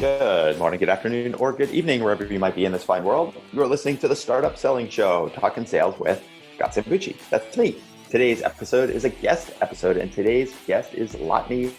Good morning, good afternoon, or good evening, wherever you might be in this fine world. You are listening to the Startup Selling Show, talking sales with Scott Sambucci. That's me. Today's episode is a guest episode, and today's guest is Latane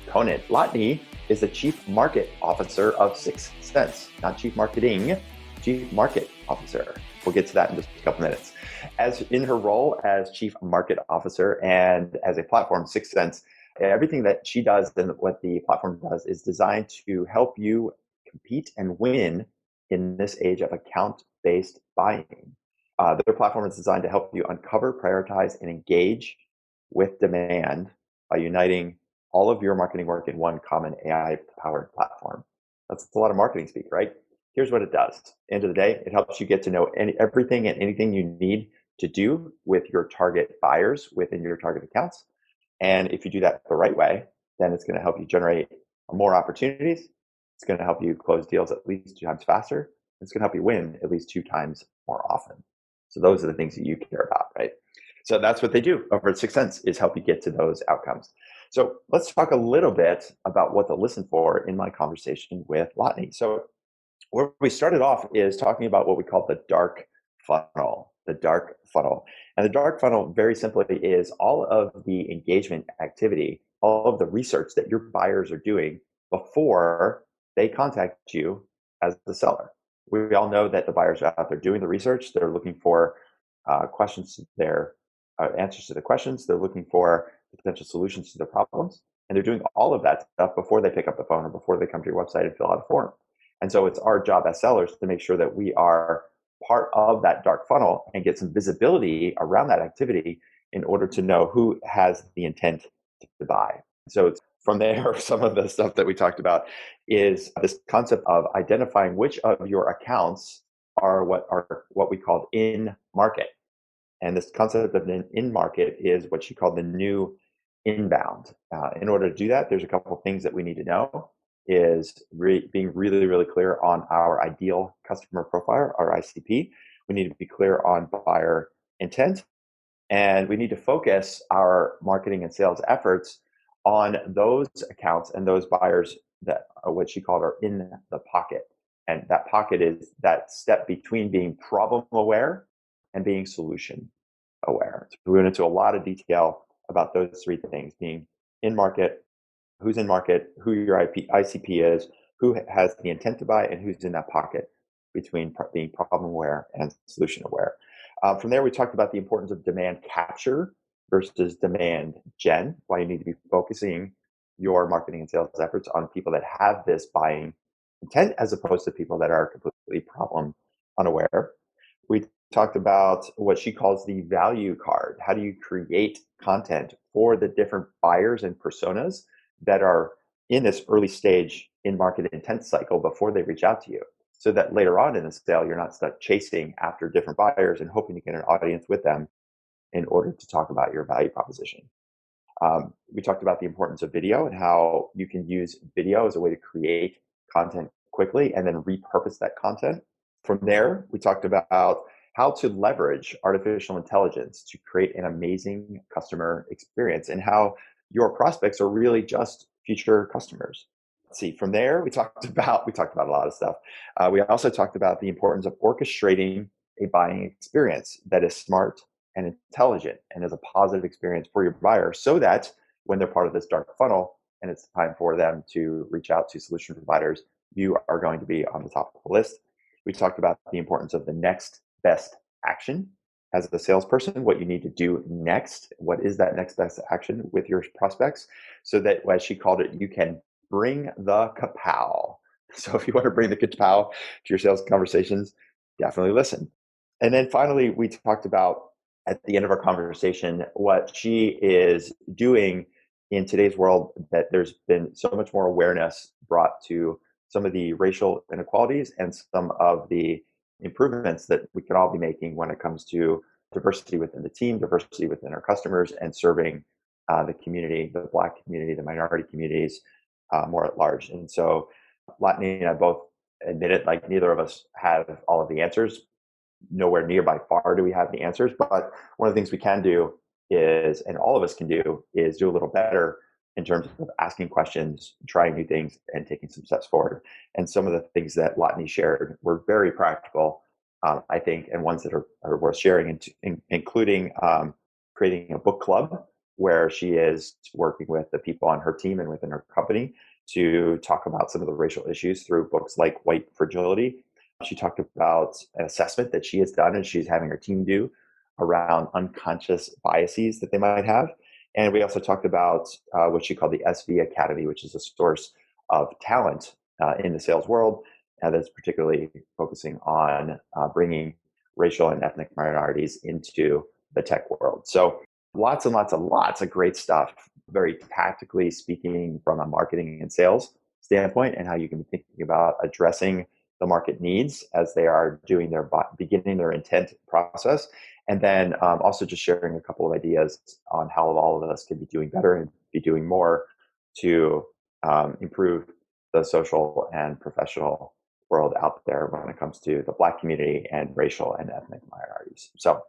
Conant. Latane is the Chief Market Officer of 6 Sense, not Chief Marketing, Chief Market Officer. We'll get to that in just a couple minutes. As in her role as Chief Market Officer and as a platform, 6 Sense, everything that she does and what the platform does is designed to help you compete and win in this age of account-based buying. Their platform is designed to help you uncover, prioritize, and engage with demand by uniting all of your marketing work in one common AI-powered platform. That's a lot of marketing speak, right? Here's what it does. End of the day, it helps you get to know everything and anything you need to do with your target buyers within your target accounts. And if you do that the right way, then it's going to help you generate more opportunities. It's going to help you close deals at least 2 times faster. It's going to help you win at least 2 times more often. So those are the things that you care about, right? So that's what they do over at 6 Sense, is help you get to those outcomes. So let's talk a little bit about what to listen for in my conversation with Latane. So where we started off is talking about what we call the dark funnel. The dark funnel. And the dark funnel, very simply, is all of the engagement activity, all of the research that your buyers are doing before they contact you as the seller. We all know that the buyers are out there doing the research. They're looking for questions to their answers to the questions. They're looking for potential solutions to their problems. And they're doing all of that stuff before they pick up the phone or before they come to your website and fill out a form. And so it's our job as sellers to make sure that we are part of that dark funnel and get some visibility around that activity in order to know who has the intent to buy. So it's from there, some of the stuff that we talked about is this concept of identifying which of your accounts are what we call in market. And this concept of an in market is what she called the new inbound. In order to do that, there's a couple of things that we need to know is being really, really clear on our ideal customer profile, our ICP. We need to be clear on buyer intent, and we need to focus our marketing and sales efforts on those accounts and those buyers that are what she called are in the pocket. And that pocket is that step between being problem aware and being solution aware. So we went into a lot of detail about those 3 things: being in market, who's in market, who your ICP is, who has the intent to buy, and who's in that pocket between being problem aware and solution aware. From there, we talked about the importance of demand capture versus demand gen, why you need to be focusing your marketing and sales efforts on people that have this buying intent as opposed to people that are completely problem unaware. We talked about what she calls the value card. How do you create content for the different buyers and personas that are in this early stage in market intent cycle before they reach out to you, so that later on in the sale, you're not stuck chasing after different buyers and hoping to get an audience with them in order to talk about your value proposition. We talked about the importance of video and how you can use video as a way to create content quickly and then repurpose that content. From there, we talked about how to leverage artificial intelligence to create an amazing customer experience and how your prospects are really just future customers. Let's see, from there, we talked about a lot of stuff. We also talked about the importance of orchestrating a buying experience that is smart and intelligent and is a positive experience for your buyer, so that when they're part of this dark funnel and it's time for them to reach out to solution providers, you are going to be on the top of the list. We talked about the importance of the next best action as a salesperson, what you need to do next. What is that next best action with your prospects, so that, as she called it, you can bring the kapow. So if you want to bring the kapow to your sales conversations, definitely listen. And then finally, we talked about at the end of our conversation what she is doing in today's world, that there's been so much more awareness brought to some of the racial inequalities and some of the improvements that we can all be making when it comes to diversity within the team, diversity within our customers, and serving the community, the Black community, the minority communities more at large. And so Latane and I both admitted, like, neither of us have all of the answers. Nowhere near by far do we have the answers, but one of the things we can do is, and all of us can do, is do a little better in terms of asking questions, trying new things, and taking some steps forward. And some of the things that Latane shared were very practical, I think, and ones that are worth sharing, including creating a book club where she is working with the people on her team and within her company to talk about some of the racial issues through books like White Fragility. She talked about an assessment that she has done and she's having her team do around unconscious biases that they might have. And we also talked about what she called the SV Academy, which is a source of talent in the sales world that's particularly focusing on bringing racial and ethnic minorities into the tech world. So lots and lots of great stuff, very tactically speaking from a marketing and sales standpoint, and how you can be thinking about addressing the market needs as they are doing their beginning their intent process. And then also just sharing a couple of ideas on how all of us can be doing better and be doing more to improve the social and professional world out there when it comes to the Black community and racial and ethnic minorities. So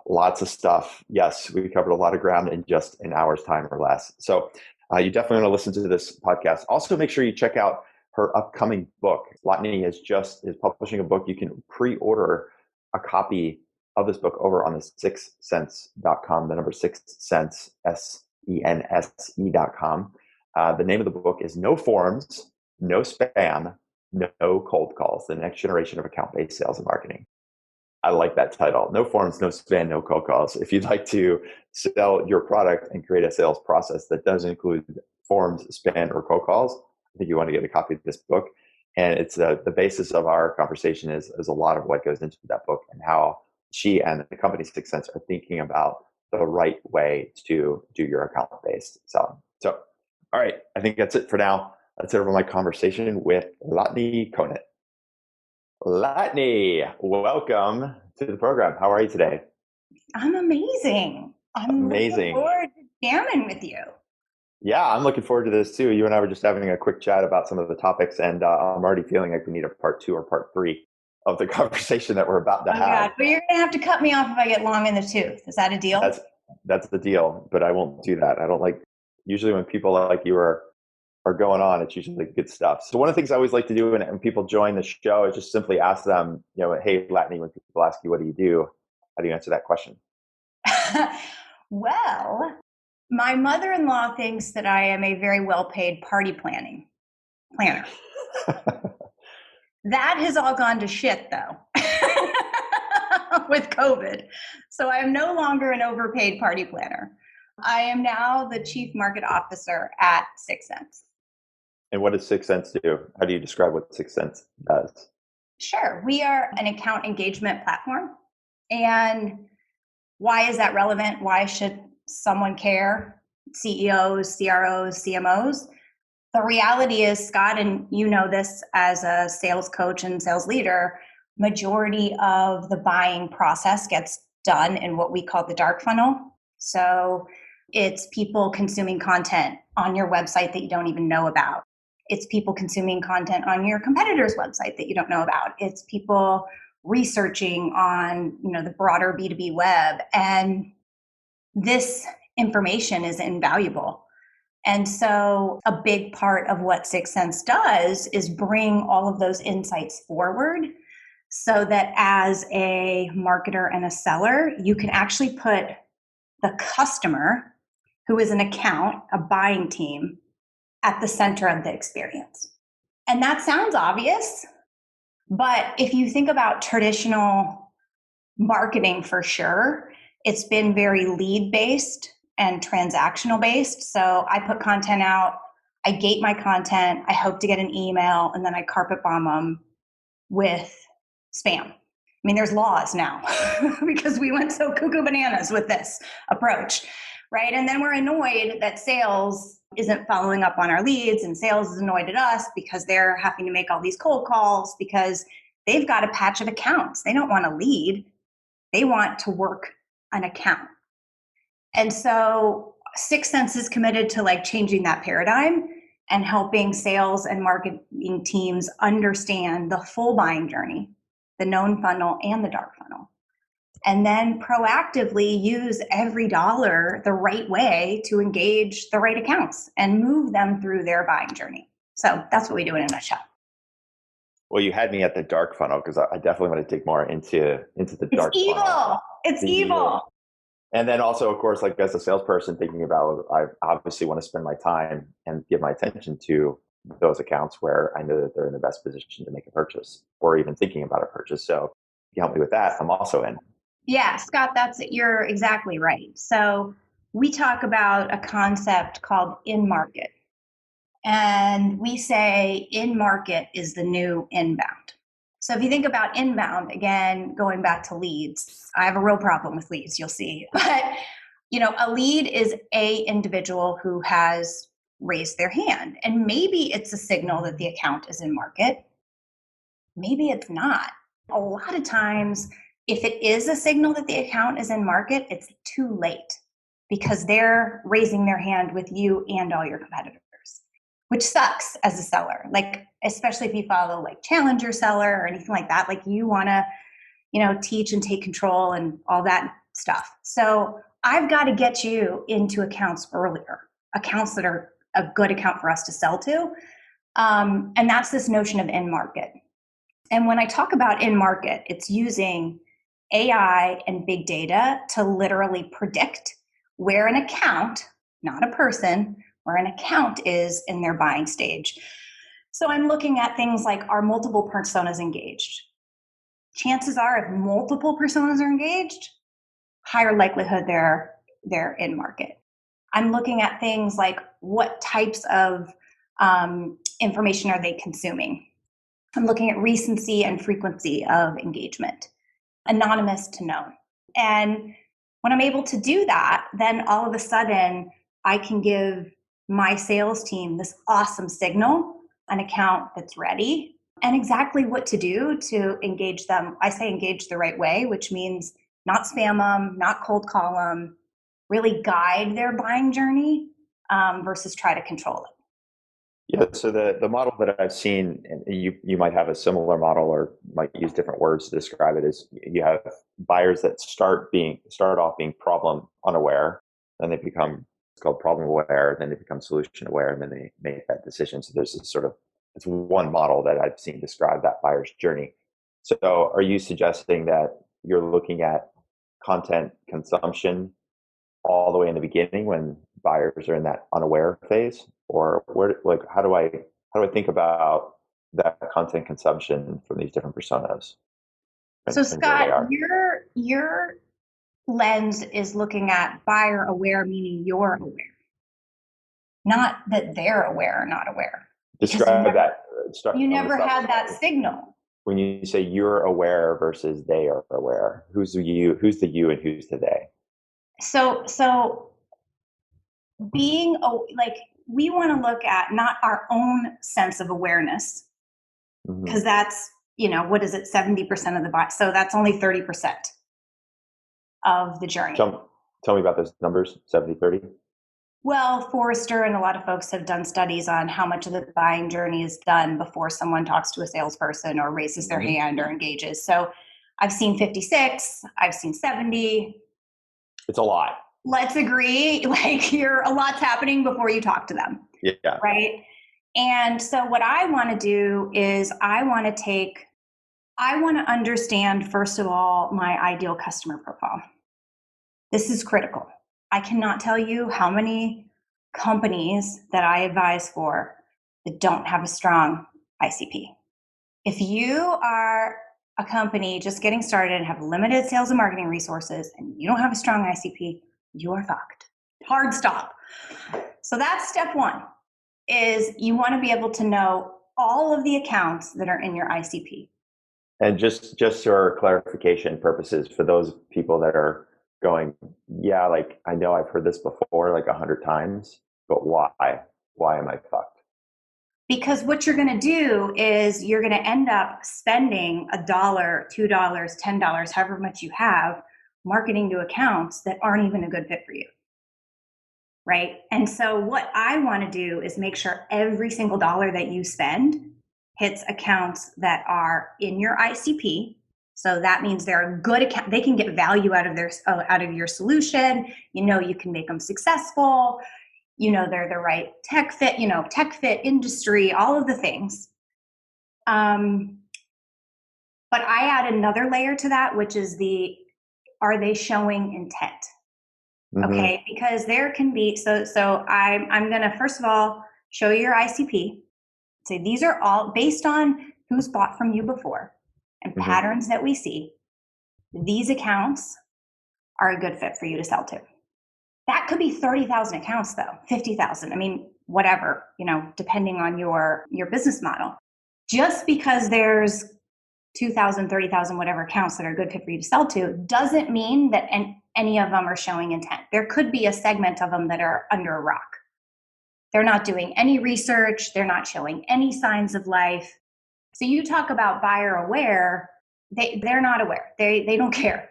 lots of stuff. Yes, we covered a lot of ground in just an hour's time or less. So you definitely want to listen to this podcast. Also, make sure you check out her upcoming book. Latane is publishing a book. You can pre-order a copy of this book over on the sixthsense.com, the number 6 cents, SENSE.com. The name of the book is No Forms, No Spam, No Cold Calls, the next generation of account-based sales and marketing. I like that title. No forms, no spam, no cold calls. If you'd like to sell your product and create a sales process that doesn't include forms, spam, or cold calls, I think you want to get a copy of this book. And it's the basis of our conversation is a lot of what goes into that book and how she and the company 6 Sense are thinking about the right way to do your account-based selling. So, all right, I think that's it for now. That's it for my conversation with Latane Conant. Latane, welcome to the program. How are you today? I'm amazing. I'm looking forward to jamming with you. Yeah, I'm looking forward to this too. You and I were just having a quick chat about some of the topics, and I'm already feeling like we need a part 2 or part 3 of the conversation that we're about to have. God, but you're going to have to cut me off if I get long in the tooth. Is that a deal? That's the deal, but I won't do that. I don't like, usually when people like you are going on, it's usually good stuff. So one of the things I always like to do when people join the show is just simply ask them, hey, Latane, when people ask you, what do? How do you answer that question? Well, my mother-in-law thinks that I am a very well-paid party planner. That has all gone to shit, though, with COVID. So I am no longer an overpaid party planner. I am now the chief market officer at 6 Sense. And what does 6 Sense do? How do you describe what 6 Sense does? Sure. We are an account engagement platform. And why is that relevant? Why should someone care? CEOs, CROs, CMOs? The reality is, Scott, and you know this as a sales coach and sales leader, majority of the buying process gets done in what we call the dark funnel. So it's people consuming content on your website that you don't even know about. It's people consuming content on your competitor's website that you don't know about. It's people researching on, the broader B2B web. And this information is invaluable. And so a big part of what 6 Sense does is bring all of those insights forward so that as a marketer and a seller, you can actually put the customer, who is an account, a buying team, at the center of the experience. And that sounds obvious, but if you think about traditional marketing, for sure, it's been very lead-based and transactional-based. So I put content out, I gate my content, I hope to get an email, and then I carpet bomb them with spam. I mean, there's laws now because we went so cuckoo bananas with this approach, right? And then we're annoyed that sales isn't following up on our leads, and sales is annoyed at us because they're having to make all these cold calls because they've got a patch of accounts. They don't want to lead. They want to work an account. And so 6 Sense is committed to changing that paradigm and helping sales and marketing teams understand the full buying journey, the known funnel and the dark funnel, and then proactively use every dollar the right way to engage the right accounts and move them through their buying journey. So that's what we do in a nutshell. Well, you had me at the dark funnel because I definitely want to dig more into the dark funnel. It's evil. And then also, of course, like as a salesperson thinking about, I obviously want to spend my time and give my attention to those accounts where I know that they're in the best position to make a purchase or even thinking about a purchase. So if you help me with that, I'm also in. Yeah, Scott, you're exactly right. So we talk about a concept called in-market. And we say in-market is the new inbound. So if you think about inbound, again, going back to leads, I have a real problem with leads, you'll see. But, a lead is a individual who has raised their hand. And maybe it's a signal that the account is in market. Maybe it's not. A lot of times, if it is a signal that the account is in market, it's too late because they're raising their hand with you and all your competitors, which sucks as a seller. Like, especially if you follow like challenger seller or anything like that, like you want to, teach and take control and all that stuff. So I've got to get you into accounts earlier, accounts that are a good account for us to sell to. And that's this notion of in market. And when I talk about in market, it's using AI and big data to literally predict where an account, not a person, where an account is in their buying stage. So I'm looking at things like, are multiple personas engaged? Chances are if multiple personas are engaged, higher likelihood they're in market. I'm looking at things like what types of information are they consuming? I'm looking at recency and frequency of engagement, anonymous to known. And when I'm able to do that, then all of a sudden I can give my sales team this awesome signal, an account that's ready, and exactly what to do to engage them. I say engage the right way, which means not spam them, not cold call them, really guide their buying journey versus try to control it. Yeah, so the model that I've seen, and you might have a similar model or might use different words to describe it, is you have buyers that start off being problem unaware, then they become, it's called problem aware, then they become solution aware, and then they make that decision. So there's this it's one model that I've seen describe that buyer's journey. So are you suggesting that you're looking at content consumption all the way in the beginning when buyers are in that unaware phase, or how do I think about that content consumption from these different personas? So Scott, your lens is looking at buyer aware, meaning you're aware, not that they're aware or not aware. Describe that. You never had that signal. When you say you're aware versus they are aware, who's the you and who's the they? So being we want to look at not our own sense of awareness, because that's, what is it, 70% of the buy. So that's only 30% of the journey. Tell me about those numbers, 70-30. Well, Forrester and a lot of folks have done studies on how much of the buying journey is done before someone talks to a salesperson or raises their hand or engages. So I've seen 56, I've seen 70. It's a lot. Let's agree, a lot's happening before you talk to them. Yeah. Right. And so what I want to do is I want to understand, first of all, my ideal customer profile. This is critical. I cannot tell you how many companies that I advise for that don't have a strong ICP. If you are a company just getting started and have limited sales and marketing resources and you don't have a strong ICP, you are fucked. Hard stop. So that's step one, is you want to be able to know all of the accounts that are in your ICP. And just for clarification purposes, for those people that are going, yeah, like I know I've heard this before like 100 times, but why? Why am I fucked? Because what you're going to do is you're going to end up spending $1, $2, $10, however much you have, marketing to accounts that aren't even a good fit for you. Right? And so what I want to do is make sure every single dollar that you spend hits accounts that are in your ICP So that means they're a good account. They can get value out of your solution. You can make them successful. They're the right tech fit. Tech fit industry, all of the things. But I add another layer to that, which is are they showing intent? Mm-hmm. Okay, because there can be, so I'm going to first of all show you your ICP. Say these are all based on who's bought from you before and Mm-hmm. patterns that we see. These accounts are a good fit for you to sell to. That could be 30,000 accounts though, 50,000. I mean, whatever, depending on your business model. Just because there's 2,000, 30,000, whatever accounts that are a good fit for you to sell to doesn't mean that any of them are showing intent. There could be a segment of them that are under a rock. They're not doing any research. They're not showing any signs of life. So you talk about buyer aware. They're not aware. They don't care.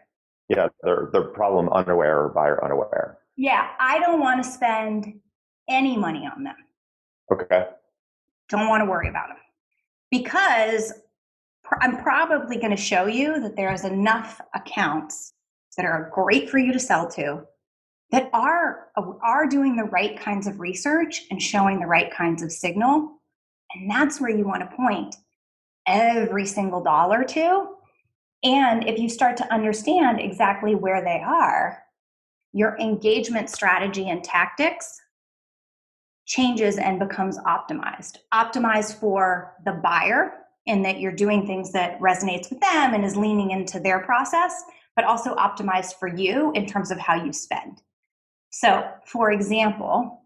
Yeah, they're problem unaware or buyer unaware. Yeah, I don't want to spend any money on them. Okay. Don't want to worry about them because I'm probably going to show you that there's enough accounts that are great for you to sell to that are doing the right kinds of research and showing the right kinds of signal. And that's where you want to point every single dollar to. And if you start to understand exactly where they are, your engagement strategy and tactics changes and becomes optimized. Optimized for the buyer in that you're doing things that resonates with them and is leaning into their process, but also optimized for you in terms of how you spend. So, for example,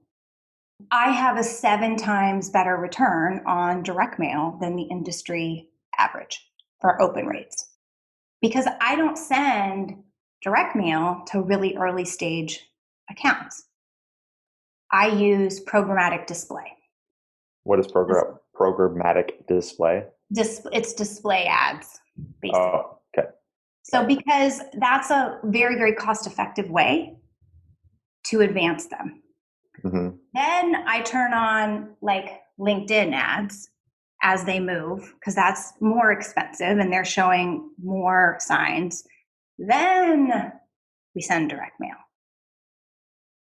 I have a 7 times better return on direct mail than the industry average for open rates because I don't send direct mail to really early stage accounts. I use programmatic display. What is programmatic display? It's display ads, basically. Oh, okay. So because that's a very, very cost-effective way to advance them. Mm-hmm. Then I turn on like LinkedIn ads as they move because that's more expensive and they're showing more signs. Then we send direct mail.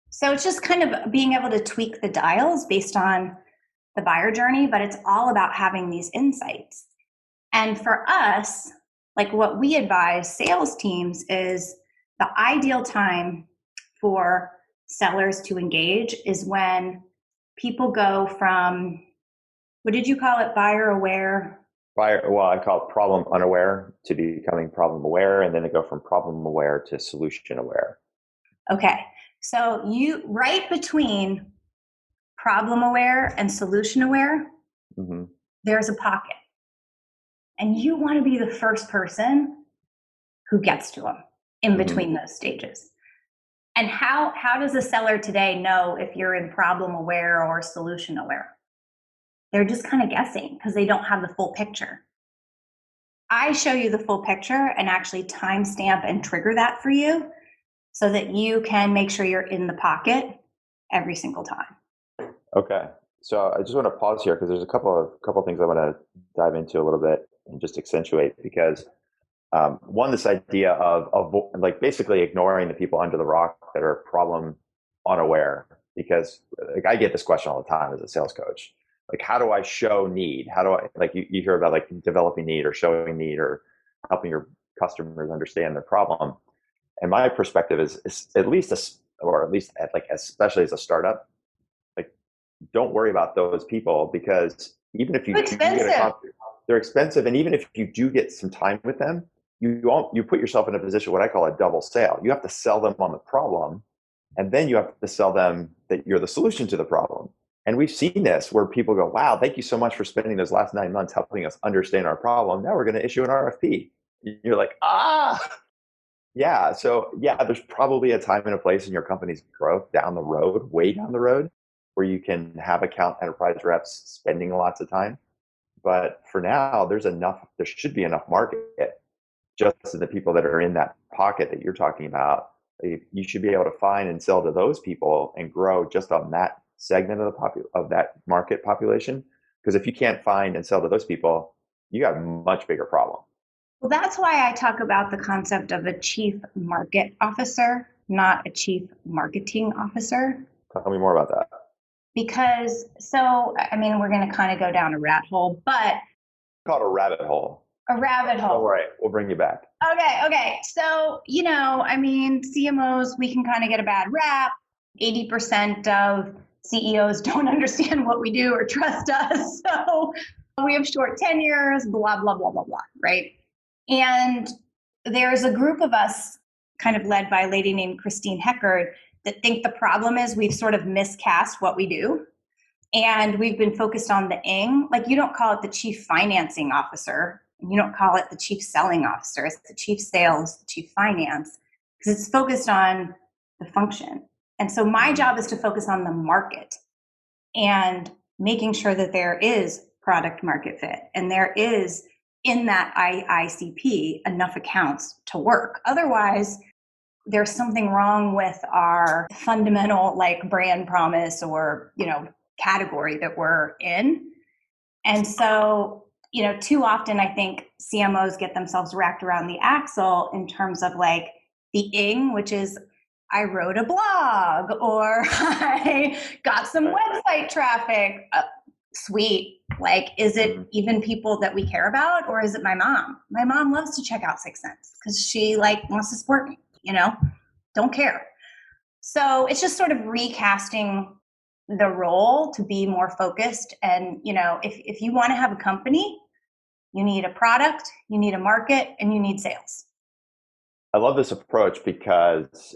So it's just kind of being able to tweak the dials based on the buyer journey, but it's all about having these insights. And for us, like what we advise sales teams is the ideal time for sellers to engage is when people go from, what did you call it, buyer aware? Well, I call it problem unaware to becoming problem aware, and then they go from problem aware to solution aware. Okay, so right between problem aware and solution aware, mm-hmm. There's a pocket. And you want to be the first person who gets to them in between mm-hmm. those stages. And how does a seller today know if you're in problem aware or solution aware? They're just kind of guessing because they don't have the full picture. I show you the full picture and actually timestamp and trigger that for you so that you can make sure you're in the pocket every single time. Okay. So I just want to pause here because there's a couple of things I want to dive into a little bit and just accentuate because one, this idea of like basically ignoring the people under the rock that are problem unaware, because like I get this question all the time as a sales coach. Like, how do I show need? How do I, like you hear about like developing need or showing need or helping your customers understand their problem. And my perspective is at least especially as a startup, like don't worry about those people because even if you they're expensive. And even if you do get some time with them, you put yourself in a position, what I call a double sale. You have to sell them on the problem, and then you have to sell them that you're the solution to the problem. And we've seen this where people go, wow, thank you so much for spending those last 9 months helping us understand our problem. Now we're going to issue an RFP. You're like, yeah. So yeah, there's probably a time and a place in your company's growth down the road, way down the road, where you can have account enterprise reps spending lots of time. But for now, there should be enough market just to the people that are in that pocket that you're talking about. You should be able to find and sell to those people and grow just on that segment of that market population. Because if you can't find and sell to those people, you got a much bigger problem. Well, that's why I talk about the concept of a chief market officer, not a chief marketing officer. Tell me more about that. Because, so, I mean, we're going to kind of go down a rat hole, but Call it a rabbit hole. a rabbit hole. Don't worry, we'll bring you back. Okay. So, I mean, CMOs, we can kind of get a bad rap. 80% of CEOs don't understand what we do or trust us. So we have short tenures, blah, blah, blah, blah, blah, right? And there's a group of us kind of led by a lady named Christine Heckard that think the problem is we've sort of miscast what we do. And we've been focused on the ing. Like, you don't call it the chief financing officer. You don't call it the chief selling officer. It's the chief sales, the chief finance, because it's focused on the function. And so my job is to focus on the market and making sure that there is product market fit and there is in that ICP enough accounts to work. Otherwise, there's something wrong with our fundamental like brand promise or, category that we're in. And so, too often I think CMOs get themselves wrapped around the axle in terms of like the ing, which is I wrote a blog or I got some website traffic. Sweet. Like, is it even people that we care about, or is it my mom? My mom loves to check out 6 Cents because she wants to support me, don't care. So it's just sort of recasting the role to be more focused. And, if you want to have a company, you need a product, you need a market, and you need sales. I love this approach because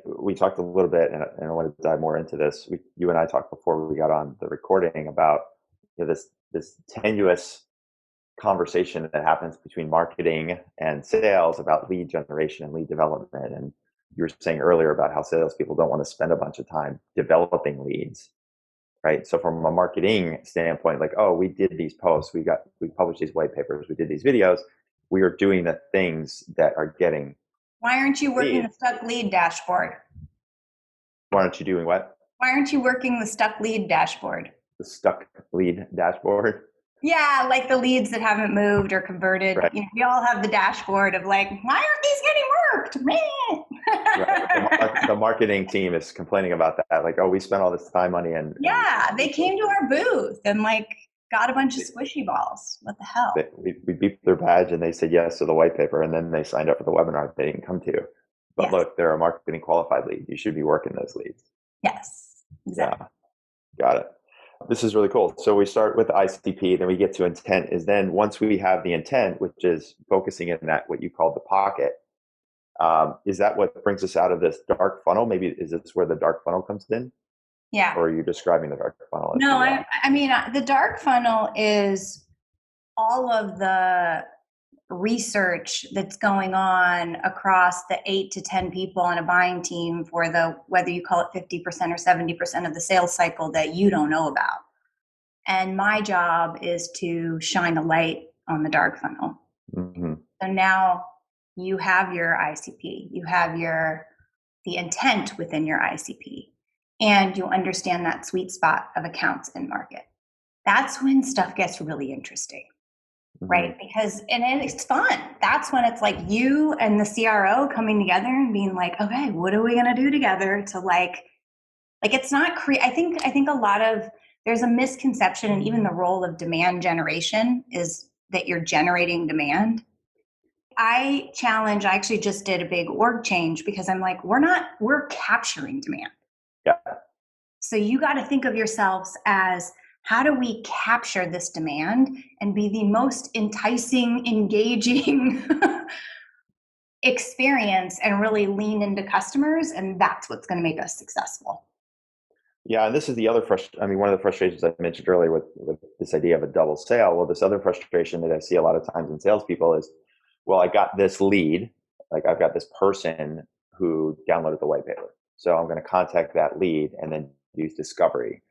we talked a little bit, and I want to dive more into this. You and I talked before we got on the recording about this tenuous conversation that happens between marketing and sales about lead generation and lead development. And you were saying earlier about how salespeople don't want to spend a bunch of time developing leads, right? So from a marketing standpoint, we did these posts, we published these white papers, we did these videos, we are doing the things that are getting. Why aren't you working the stuck lead dashboard? Why aren't you doing what? Why aren't you working the stuck lead dashboard? The stuck lead dashboard? Yeah, like the leads that haven't moved or converted. Right. We all have the dashboard of why aren't these getting worked? Man. Right. The marketing team is complaining about that. We spent all this time, money, and they came to our booth and got a bunch of squishy balls. What the hell? We beeped their badge and they said yes to the white paper, and then they signed up for the webinar they didn't come to. But yes. Look, they're a marketing qualified lead. You should be working those leads. Yes, exactly. Yeah, got it. This is really cool. So we start with ICP, then we get to intent. Is then once we have the intent, which is focusing in that what you call the pocket, is that what brings us out of this dark funnel? Maybe is this where the dark funnel comes in? Yeah. Or are you describing the dark funnel? No, I mean, the dark funnel is all of the research that's going on across the 8 to 10 people on a buying team for whether you call it 50% or 70% of the sales cycle that you don't know about. And my job is to shine a light on the dark funnel. Mm-hmm. So now you have your ICP, you have the intent within your ICP, and you understand that sweet spot of accounts in market. That's when stuff gets really interesting. Mm-hmm. Right? Because, and it's fun. That's when it's like you and the CRO coming together and being like, okay, what are we going to do together to it's not I think there's a misconception, and even the role of demand generation is that you're generating demand. I actually just did a big org change because I'm like, we're capturing demand. Yeah. So you got to think of yourselves as, how do we capture this demand and be the most enticing, engaging experience and really lean into customers? And that's what's going to make us successful. Yeah, and this is the other one of the frustrations I mentioned earlier with this idea of a double sale. Well, this other frustration that I see a lot of times in salespeople is, well, I got this lead, I've got this person who downloaded the white paper. So I'm going to contact that lead and then use discovery.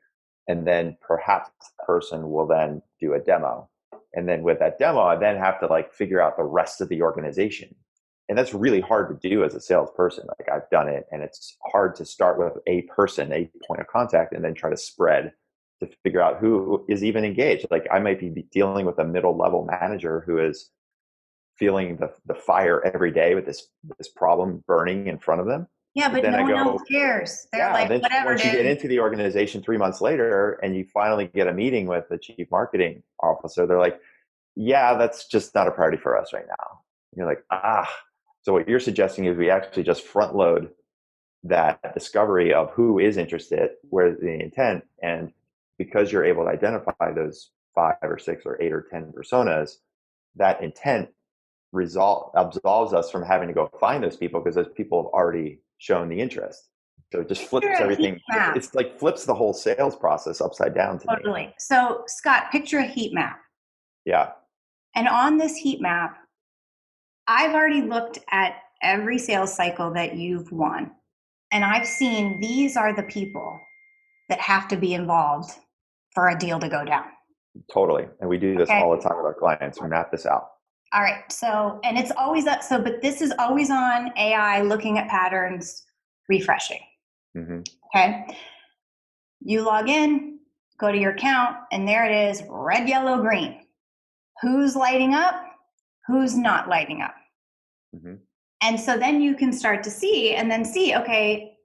And then perhaps the person will then do a demo. And then with that demo, I then have to figure out the rest of the organization. And that's really hard to do as a salesperson. I've done it, and it's hard to start with a person, a point of contact, and then try to spread to figure out who is even engaged. I might be dealing with a middle level manager who is feeling the fire every day with this problem burning in front of them. Yeah, But but then no I one else go, cares. They're yeah. like, Then whatever, once you get dude. into the organization 3 months later and you finally get a meeting with the chief marketing officer, they're like, yeah, that's just not a priority for us right now. And you're like, ah. So what you're suggesting is we actually just front load that discovery of who is interested, where's the intent, and because you're able to identify those 5 or 6 or 8 or 10 personas, that intent absolves us from having to go find those people because those people have already shown the interest. So it just Picture flips a heat everything. map. It's like flips the whole sales process upside down to me. Totally. So, Scott, picture a heat map. Yeah. And on this heat map, I've already looked at every sales cycle that you've won. And I've seen these are the people that have to be involved for a deal to go down. Totally. And we do this Okay. all the time with our clients. We map this out. All right. So, and it's always that. So, but this is always on AI, looking at patterns, refreshing. Mm-hmm. Okay. You log in, go to your account, and there it is, red, yellow, green. Who's lighting up? Who's not lighting up? Mm-hmm. And so then you can start to see and then see, okay,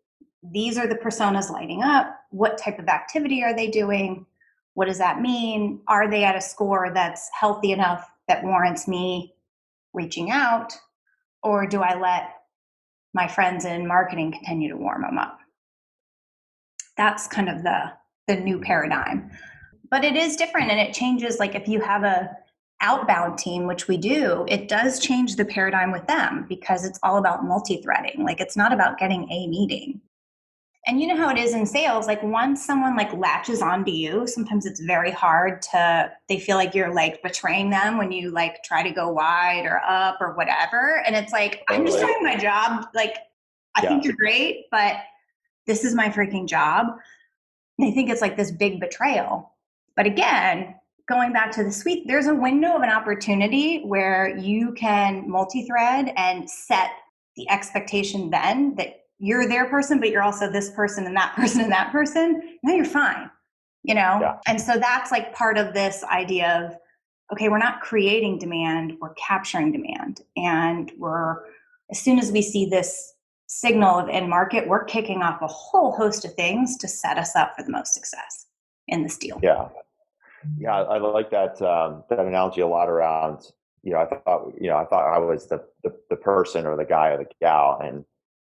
these are the personas lighting up. What type of activity are they doing? What does that mean? Are they at a score that's healthy enough that warrants me reaching out? Or do I let my friends in marketing continue to warm them up? That's kind of the new paradigm. But it is different and it changes. Like if you have a outbound team, which we do, it does change the paradigm with them because it's all about multi-threading. Like it's not about getting a meeting. And you know how it is in sales, like once someone like latches onto you, sometimes it's very hard they feel like you're like betraying them when you like try to go wide or up or whatever. And it's like, I'm just doing my job. Like, I think you're great, but this is my freaking job. They think it's like this big betrayal. But again, going back to the suite, there's a window of an opportunity where you can multi-thread and set the expectation then that you're their person, but you're also this person and that person and that person. Then you're fine, you know? Yeah. And so that's like part of this idea of, okay, we're not creating demand, we're capturing demand. And as soon as we see this signal of end market, we're kicking off a whole host of things to set us up for the most success in this deal. Yeah. Yeah. I like that analogy a lot around, I thought I was the person or the guy or the gal, and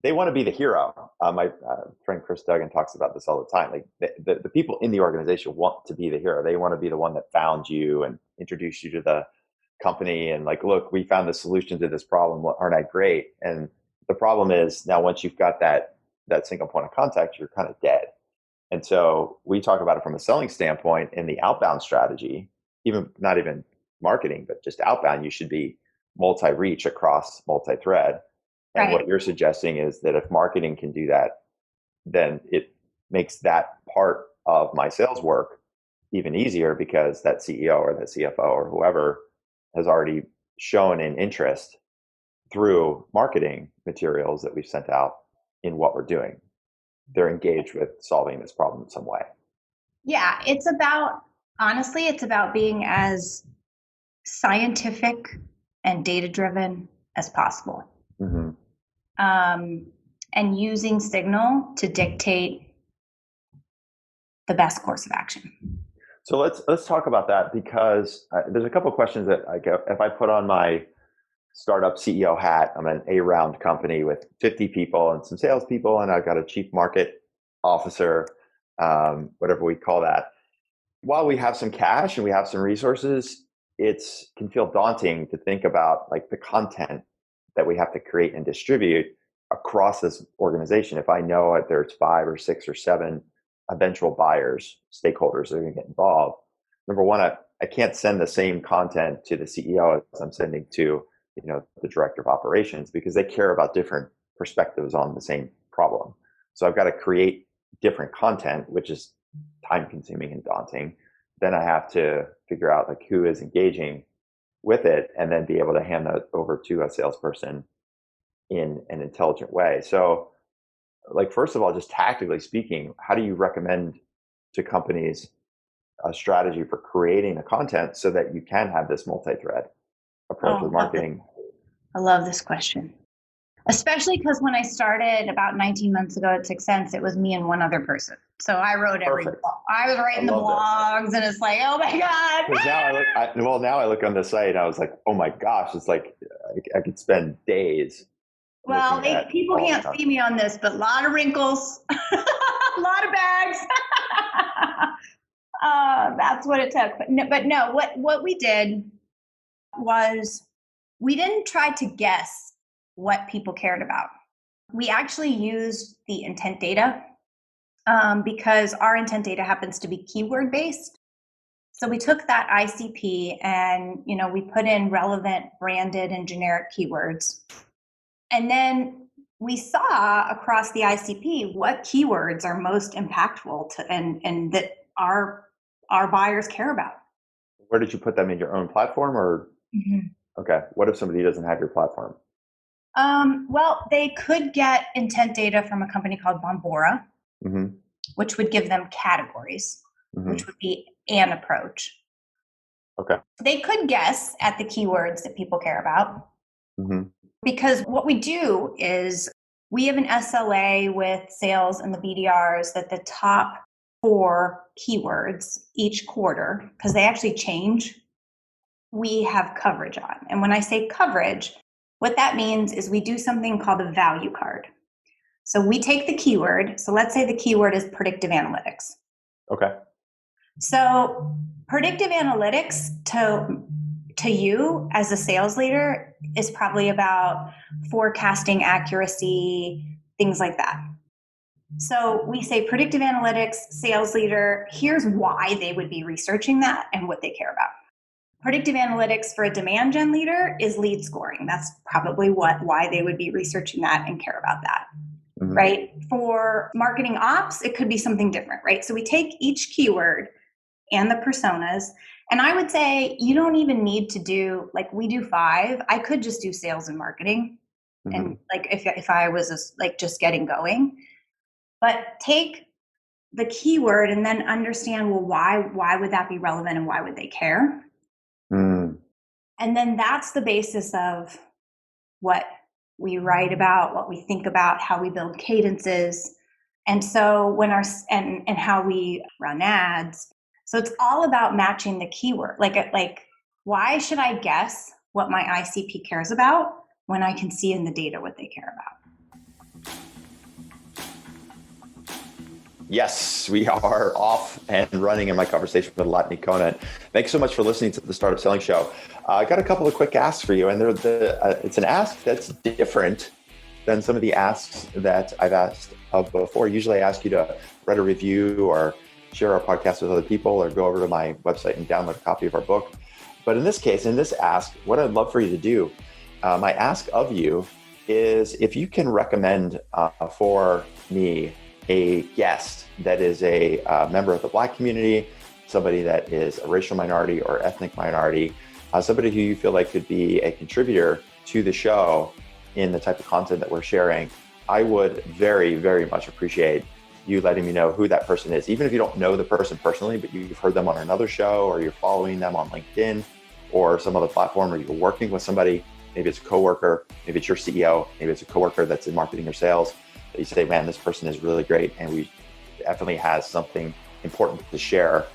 they want to be the hero. My friend Chris Duggan talks about this all the time. Like the people in the organization want to be the hero. They want to be the one that found you and introduced you to the company and like, look, we found the solution to this problem. Aren't I great? And the problem is now once you've got that single point of contact, you're kind of dead. And so we talk about it from a selling standpoint in the outbound strategy, not even marketing, but just outbound, you should be multi-reach across multi-thread. And Right. what you're suggesting is that if marketing can do that, then it makes that part of my sales work even easier because that CEO or that CFO or whoever has already shown an interest through marketing materials that we've sent out in what we're doing. They're engaged with solving this problem in some way. Yeah, honestly, it's about being as scientific and data driven as possible. Mm-hmm. And using signal to dictate the best course of action. So let's talk about that because there's a couple of questions that if I put on my startup CEO hat, I'm an A-round company with 50 people and some salespeople, and I've got a chief market officer, whatever we call that. While we have some cash and we have some resources, it can feel daunting to think about like the content that we have to create and distribute across this organization. If I know that there's 5 or 6 or 7 eventual buyers, stakeholders that are going to get involved, number one, I can't send the same content to the CEO as I'm sending to the director of operations because they care about different perspectives on the same problem. So I've got to create different content, which is time consuming and daunting. Then I have to figure out like who is engaging with it and then be able to hand that over to a salesperson in an intelligent way. So like, first of all, just tactically speaking, how do you recommend to companies a strategy for creating the content so that you can have this multi-thread approach with marketing? I love this question. Especially because when I started about 19 months ago at Sixth Sense, it was me and one other person. So I wrote every blog. I was writing the blogs, and it's like, oh my God. Now I look on the site, I was like, oh my gosh, it's like I could spend days. Well, people can't see me on this, but a lot of wrinkles, a lot of bags. That's what it took. But no, what we did was we didn't try to guess what people cared about. We actually used the intent data because our intent data happens to be keyword based. So we took that ICP and we put in relevant, branded, and generic keywords. And then we saw across the ICP what keywords are most impactful and that our buyers care about. Where did you put them in your own platform or? Mm-hmm. Okay. What if somebody doesn't have your platform? Well, they could get intent data from a company called Bombora, mm-hmm. which would give them categories, mm-hmm. which would be an approach. Okay. They could guess at the keywords that people care about. Mm-hmm. Because what we do is we have an SLA with sales and the BDRs that the top 4 keywords each quarter, because they actually change, we have coverage on. And when I say coverage, what that means is we do something called a value card. So we take the keyword. So let's say the keyword is predictive analytics. Okay. So predictive analytics to you as a sales leader is probably about forecasting accuracy, things like that. So we say predictive analytics, sales leader, here's why they would be researching that and what they care about. Predictive analytics for a demand gen leader is lead scoring. That's probably why they would be researching that and care about that, mm-hmm. right? For marketing ops, it could be something different, right? So we take each keyword and the personas, and I would say you don't even need to do, like we do 5. I could just do sales and marketing, mm-hmm. and like if I was just getting going, but take the keyword and then understand, well, why would that be relevant and why would they care? Mm. And then that's the basis of what we write about, what we think about, how we build cadences. And so and how we run ads. So it's all about matching the keyword. Like why should I guess what my ICP cares about when I can see in the data what they care about? Yes, we are off and running in my conversation with Latane Conant. Thanks so much for listening to the Startup Selling Show. I got a couple of quick asks for you, and it's an ask that's different than some of the asks that I've asked of before. Usually I ask you to write a review or share our podcast with other people or go over to my website and download a copy of our book. But in this case, in this ask, what I'd love for you to do, my ask of you is if you can recommend for me a guest that is a member of the Black community, somebody that is a racial minority or ethnic minority, somebody who you feel like could be a contributor to the show in the type of content that we're sharing, I would very, very much appreciate you letting me know who that person is. Even if you don't know the person personally, but you've heard them on another show or you're following them on LinkedIn or some other platform, or you're working with somebody, maybe it's a coworker, maybe it's your CEO, maybe it's a coworker that's in marketing or sales, that you say, man, this person is really great and we definitely has something important to share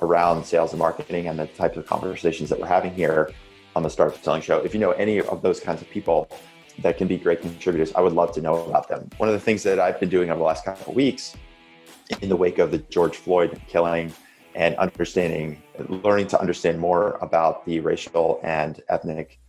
around sales and marketing and the types of conversations that we're having here on the Startup Selling Show. If you know any of those kinds of people that can be great contributors, I would love to know about them. One of the things that I've been doing over the last couple of weeks in the wake of the George Floyd killing and learning to understand more about the racial and ethnic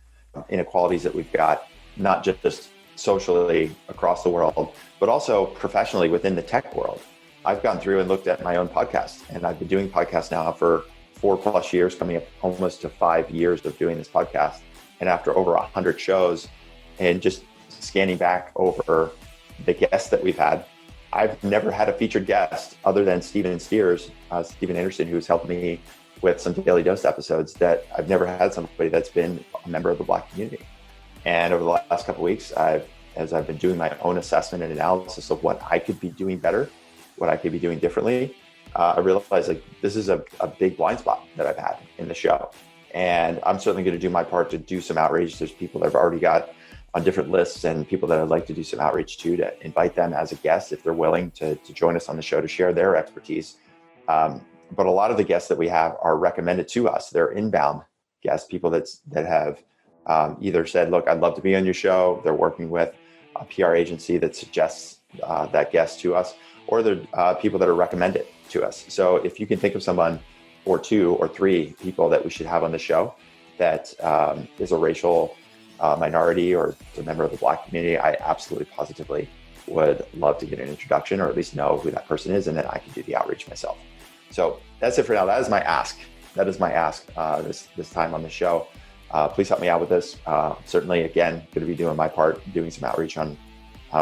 inequalities that we've got, not just socially across the world, but also professionally within the tech world. I've gone through and looked at my own podcast, and I've been doing podcasts now for 4+ years, coming up almost to 5 years of doing this podcast. And after over 100 shows and just scanning back over the guests that we've had, I've never had a featured guest other than Steven Anderson, who's helped me with some Daily Dose episodes, that I've never had somebody that's been a member of the Black community. And over the last couple of weeks, as I've been doing my own assessment and analysis of what I could be doing better, what I could be doing differently, I realized this is a big blind spot that I've had in the show. And I'm certainly going to do my part to do some outreach. There's people that have already got on different lists and people that I'd like to do some outreach to invite them as a guest if they're willing to join us on the show to share their expertise. But a lot of the guests that we have are recommended to us. They're inbound guests, people that have either said, look, I'd love to be on your show. They're working with a PR agency that suggests that guest to us, or they're people that are recommended to us. So if you can think of someone or two or three people that we should have on the show that is a racial minority or is a member of the Black community, I absolutely positively would love to get an introduction or at least know who that person is, and then I can do the outreach myself. So that's it for now. That is my ask. This time on the show. Please help me out with this. Certainly, again, going to be doing my part, doing some outreach on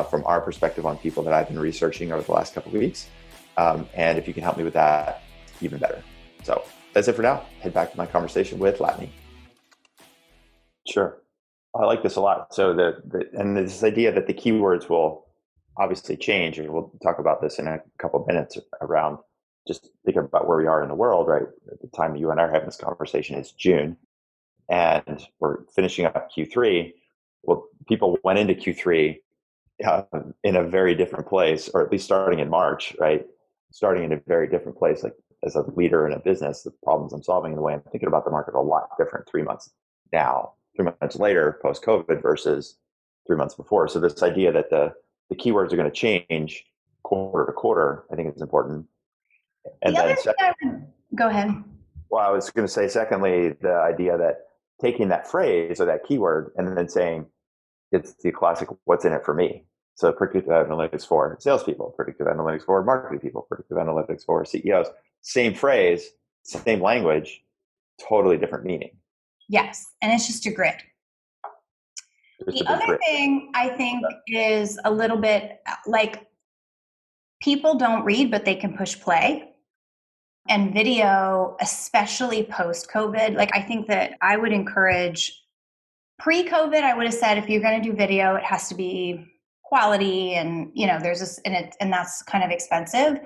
from our perspective on people that I've been researching over the last couple of weeks. And if you can help me with that, even better. So that's it for now. Head back to my conversation with Latane. Sure. I like this a lot. So and this idea that the keywords will obviously change, and we'll talk about this in a couple of minutes around just thinking about where we are in the world, right? At the time you and I are having this conversation, it's June, and we're finishing up Q3. Well, people went into Q3 in a very different place, or at least starting in March, right? Starting in a very different place. Like as a leader in a business, the problems I'm solving and the way I'm thinking about the market are a lot different 3 months now, 3 months later, post-COVID versus 3 months before. So this idea that the keywords are going to change quarter to quarter, I think is important. And go ahead. Well, I was going to say, secondly, the idea that taking that phrase or that keyword and then saying it's the classic, what's in it for me? So predictive analytics for salespeople, predictive analytics for marketing people, predictive analytics for CEOs, same phrase, same language, totally different meaning. Yes. And it's just a grid. The other thing I think is a little bit like people don't read, but they can push play. And video, especially post-COVID, like I think that I would encourage, pre-COVID, I would have said if you're going to do video, it has to be quality, and there's this, and that's kind of expensive.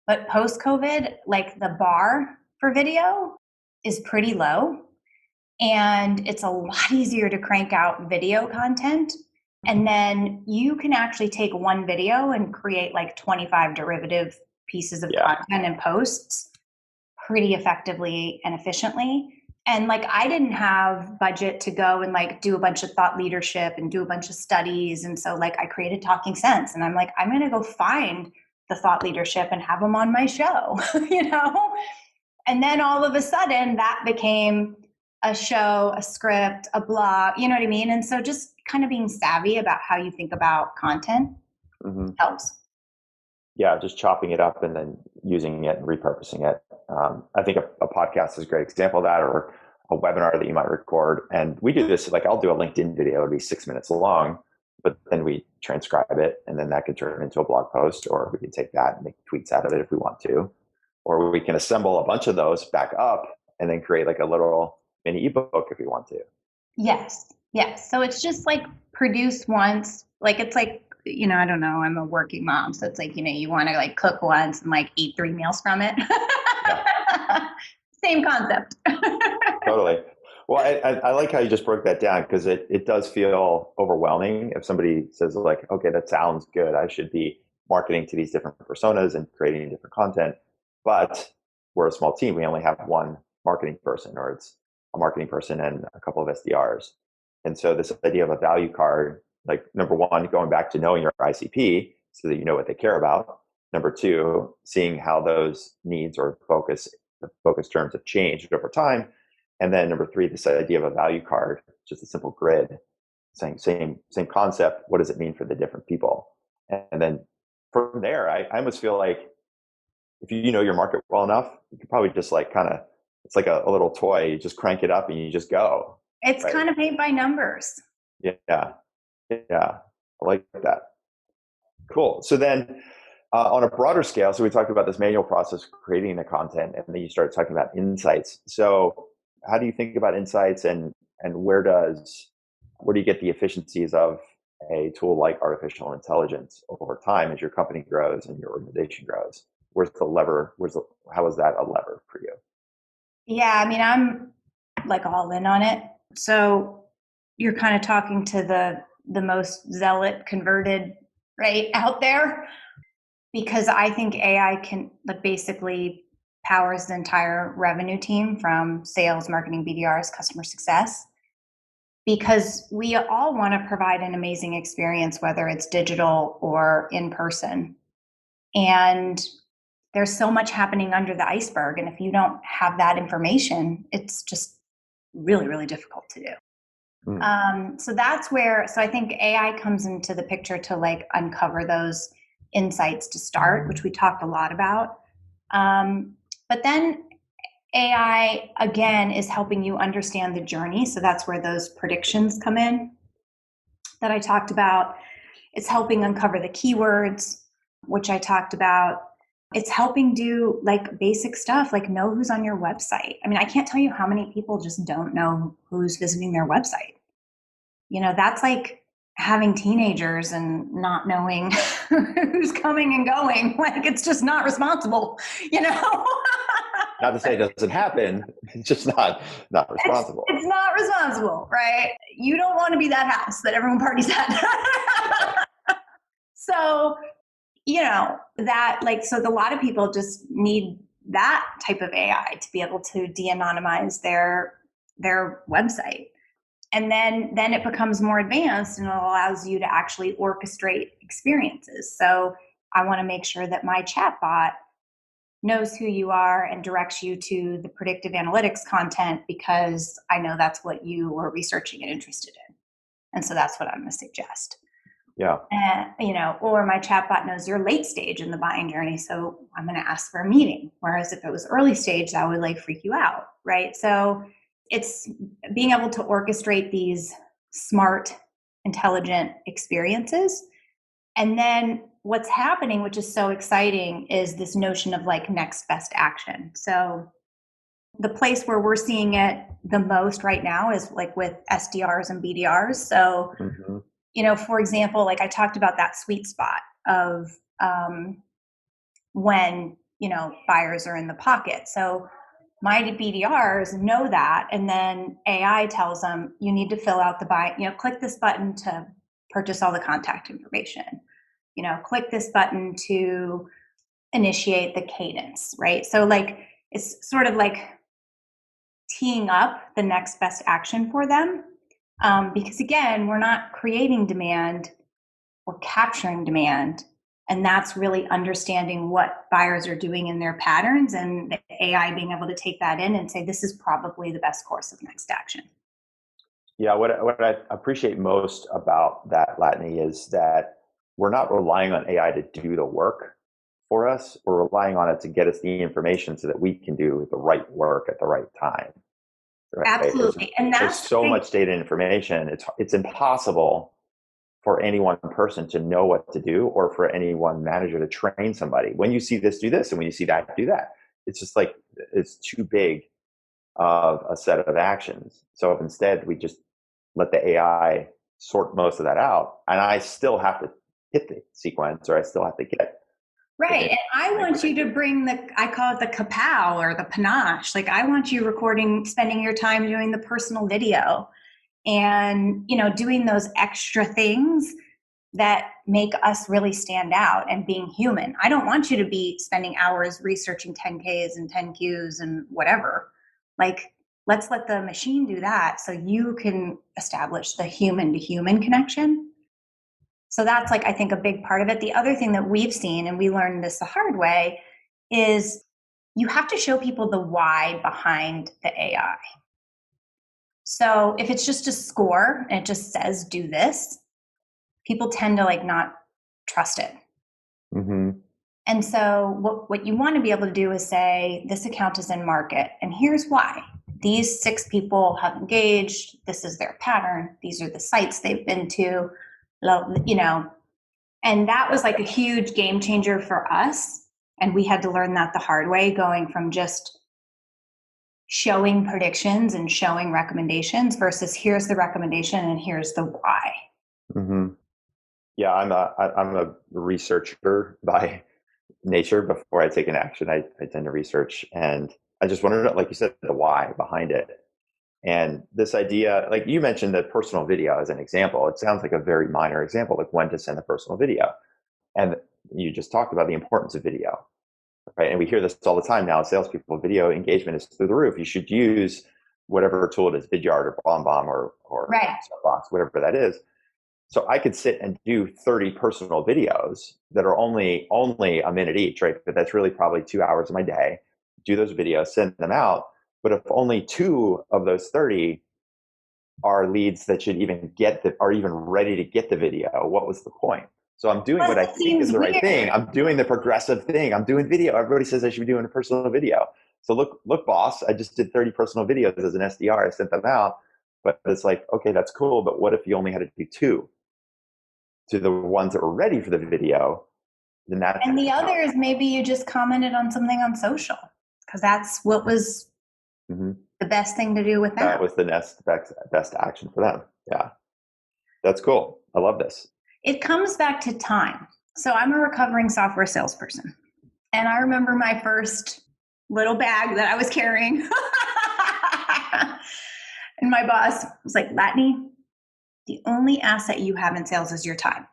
But post-COVID, like the bar for video is pretty low, and it's a lot easier to crank out video content. And then you can actually take one video and create like 25 derivative pieces of content and posts pretty effectively and efficiently. And like, I didn't have budget to go and like do a bunch of thought leadership and do a bunch of studies. And so like I created Talking Sense, and I'm like, I'm going to go find the thought leadership and have them on my show, And then all of a sudden that became a show, a script, a blog, you know what I mean? And so just kind of being savvy about how you think about content helps. Yeah, just chopping it up and then using it and repurposing it. I think a podcast is a great example of that, or a webinar that you might record. And we do this, like I'll do a LinkedIn video, it'll be 6 minutes long, but then we transcribe it, and then that could turn into a blog post, or we can take that and make tweets out of it if we want to, or we can assemble a bunch of those back up and then create like a little mini ebook if we want to. Yes. So it's just like produce once, like it's like, I don't know, I'm a working mom. So it's like, you want to like cook once and like eat 3 meals from it. Same concept. Totally. Well, I like how you just broke that down, because it does feel overwhelming if somebody says like, okay, that sounds good, I should be marketing to these different personas and creating different content. But we're a small team. We only have one marketing person, or it's a marketing person and a couple of SDRs. And so this idea of a value card, like number one, going back to knowing your ICP so that you know what they care about. Number two, seeing how those needs or focus terms have changed over time. And then number three, this idea of a value card, just a simple grid saying same concept. What does it mean for the different people? And then from there, I almost feel like if you know your market well enough, you could probably just like kind of, it's like a little toy. You just crank it up and you just go. It's right? Kind of paint by numbers. Yeah. I like that. Cool. So then on a broader scale, so we talked about this manual process of creating the content, and then you start talking about insights. So how do you think about insights, and where do you get the efficiencies of a tool like artificial intelligence over time as your company grows and your organization grows? Where's the lever? How is that a lever for you? Yeah, I mean, I'm like all in on it. So you're kind of talking to the most zealot converted, right, out there, because I think AI can basically powers the entire revenue team from sales, marketing, BDRs, customer success, because we all want to provide an amazing experience, whether it's digital or in person. And there's so much happening under the iceberg. And if you don't have that information, it's just really, really difficult to do. So that's where, so I think AI comes into the picture to uncover those insights to start, which we talked a lot about. But then AI, again, is helping you understand the journey. So that's where those predictions come in that I talked about. It's helping uncover the keywords, which I talked about. It's helping do basic stuff, like know who's on your website. I mean, I can't tell you how many people just don't know who's visiting their website. That's like having teenagers and not knowing who's coming and going. It's just not responsible, Not to say it doesn't happen, it's just not responsible. It's not responsible, right? You don't want to be that house that everyone parties at. So, so a lot of people just need that type of AI to be able to de-anonymize their website. And then it becomes more advanced and it allows you to actually orchestrate experiences. So I want to make sure that my chatbot knows who you are and directs you to the predictive analytics content because I know that's what you were researching and interested in. And so that's what I'm going to suggest. Yeah. Or my chatbot knows you're late stage in the buying journey, so I'm going to ask for a meeting. Whereas if it was early stage, that would freak you out, right? So it's being able to orchestrate these smart, intelligent experiences. And then what's happening, which is so exciting, is this notion of next best action. So the place where we're seeing it the most right now is with SDRs and BDRs. So, for example, I talked about that sweet spot of when, buyers are in the pocket. So my BDRs know that, and then AI tells them you need to fill out the buy, click this button to purchase all the contact information, click this button to initiate the cadence, right? So it's sort of teeing up the next best action for them. Because again, we're not creating demand, we're capturing demand. And that's really understanding what buyers are doing in their patterns and the AI being able to take that in and say, this is probably the best course of next action. Yeah, what I appreciate most about that, Latane, is that we're not relying on AI to do the work for us. We're relying on it to get us the information so that we can do the right work at the right time. Right? Absolutely. And there's so much data and information. It's impossible for any one person to know what to do or for any one manager to train somebody. When you see this, do this. And when you see that, do that. It's just it's too big of a set of actions. So if instead we just let the AI sort most of that out, and I still have to hit the sequence or I still have to get. Right. And I want you to bring I call it the Kapow or the panache. I want you spending your time doing the personal video and, doing those extra things that make us really stand out and being human. I don't want you to be spending hours researching 10Ks and 10Qs and whatever. Let's let the machine do that so you can establish the human to human connection. So that's I think a big part of it. The other thing that we've seen, and we learned this the hard way, is you have to show people the why behind the AI. So if it's just a score and it just says do this, people tend to not trust it. Mm-hmm. And so what you want to be able to do is say, this account is in market and here's why. These 6 people have engaged. This is their pattern. These are the sites they've been to, and that was a huge game changer for us. And we had to learn that the hard way, going from just showing predictions and showing recommendations versus here's the recommendation and here's the why. Mm-hmm. Yeah, I'm a researcher by nature. Before I take an action, I tend to research, and I just wondered, like you said, the why behind it. And this idea, like you mentioned the personal video as an example, it sounds like a very minor example, like when to send a personal video. And you just talked about the importance of video, right? And we hear this all the time now, salespeople, video engagement is through the roof. You should use whatever tool it is, Vidyard or BombBomb or Right. Box, whatever that is. So I could sit and do 30 personal videos that are only a minute each, right? But that's really probably 2 hours of my day. Do those videos, send them out. But if only 2 of those 30 are leads that should even are even ready to get the video, what was the point? So I'm doing what I think is the right thing. I'm doing the progressive thing. I'm doing video. Everybody says I should be doing a personal video. So look, boss, I just did 30 personal videos as an SDR. I sent them out. But it's like, okay, that's cool. But what if you only had to do 2 to the ones that were ready for the video? Then that's and the others, maybe you just commented on something on social because that's what was the best thing to do with them. That was the next best action for them. Yeah. That's cool. I love this. It comes back to time. So I'm a recovering software salesperson. And I remember my first little bag that I was carrying. And my boss was like, Latane, the only asset you have in sales is your time.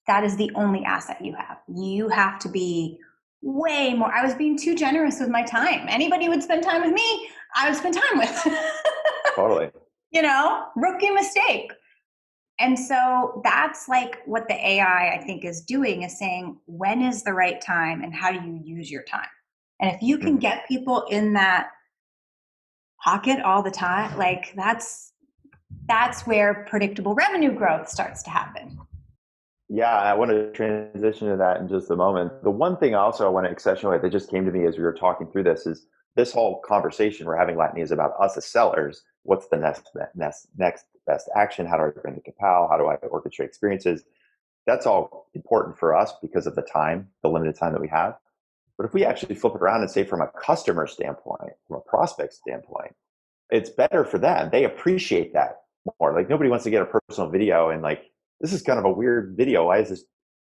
That is the only asset you have. You have to be way more. I was being too generous with my time. Anybody would spend time with me, I would spend time with. Totally. Rookie mistake. And so that's like what the AI, I think, is doing, is saying, when is the right time and how do you use your time? And if you can get people in that pocket all the time, like that's where predictable revenue growth starts to happen. Yeah, I want to transition to that in just a moment. The one thing also I want to accentuate that just came to me as we were talking through this is this whole conversation we're having, Latane, is about us as sellers. What's the next best action? How do I bring it to Kapow? How do I orchestrate experiences? That's all important for us because of the limited time that we have. But if we actually flip it around and say from a customer standpoint, from a prospect standpoint, it's better for them. They appreciate that more. Like nobody wants to get a personal video and like, this is kind of a weird video. Why is this